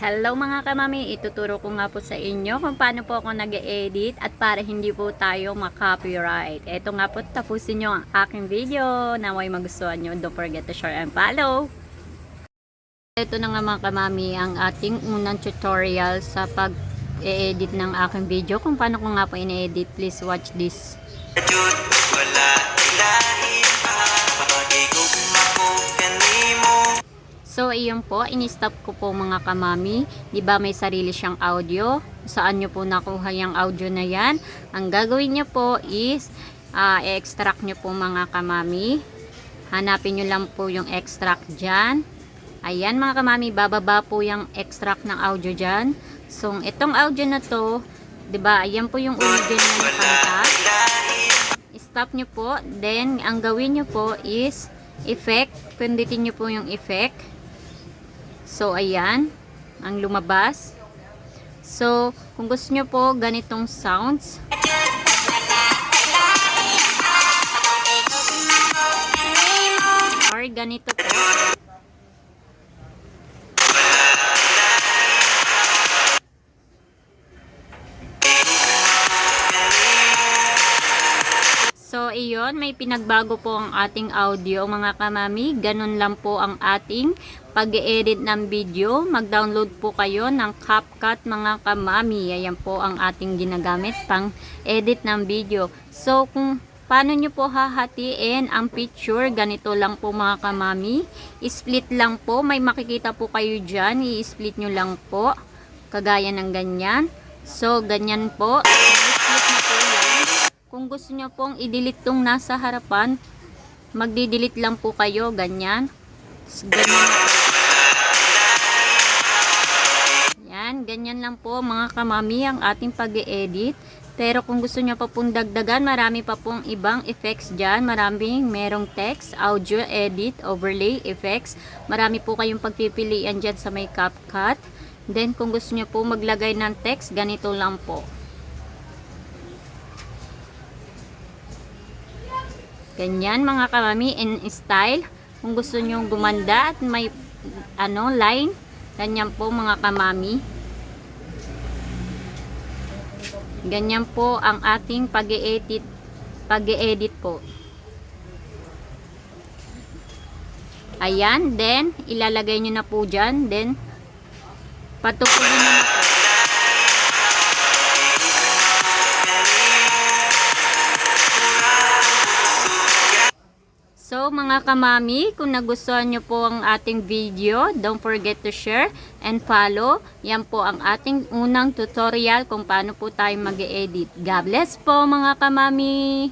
Hello mga kamami, ituturo ko nga po sa inyo kung paano po ako nag-edit at para hindi po tayo ma-copyright. Ito nga po, tapusin nyo ang aking video. Naway magustuhan nyo, don't forget to share and follow. Ito na nga mga kamami ang ating unang tutorial sa pag-edit ng aking video. Kung paano ko nga po in-edit, please watch this. So, iyon po, in-stop ko po mga kamami. Diba may sarili siyang audio? Saan nyo po nakuha yung audio na yan? Ang gagawin nyo po is, i-extract nyo po mga kamami. Hanapin nyo lang po yung extract dyan. Ayan mga kamami, bababa po yung extract ng audio dyan. So, itong audio na to, diba, ayan po yung original na kanta. Stop nyo po. Then, ang gawin nyo po is, effect. Pindutin nyo po yung effect. So, ayan, ang lumabas. So, kung gusto nyo po ganitong sounds, or ganito po, so, iyon, may pinagbago po ang ating audio mga kamami. Ganun lang po ang ating pag-edit ng video. Mag-download po kayo ng CapCut mga kamami. Ayan po ang ating ginagamit pang edit ng video. So, kung paano nyo po hahatiin ang picture, ganito lang po mga kamami. Split lang po. May makikita po kayo dyan. I-split nyo lang po. Kagaya ng ganyan. So, ganyan po. I-split nyo po yan. Kung gusto nyo pong i-delete tong nasa harapan, magdi-delete lang po kayo, ganyan. Ganyan. Yan, ganyan lang po mga kamami ang ating pag-e-edit. Pero kung gusto nyo pa pong dagdagan, marami pa pong ibang effects dyan. Merong text, audio, edit, overlay, effects. Marami po kayong pagpipilian dyan sa may CapCut. Then kung gusto nyo po maglagay ng text, ganito lang po. Ganyan mga kamami, in style. Kung gusto nyo gumanda at may line, ganyan po mga kamami. Ganyan po ang ating pag-e-edit po. Ayan, then ilalagay nyo na po dyan, then patupulin nyo na po. So mga kamami, kung nagustuhan nyo po ang ating video, don't forget to share and follow. Yan po ang ating unang tutorial kung paano po tayo mag-edit. God bless po mga kamami!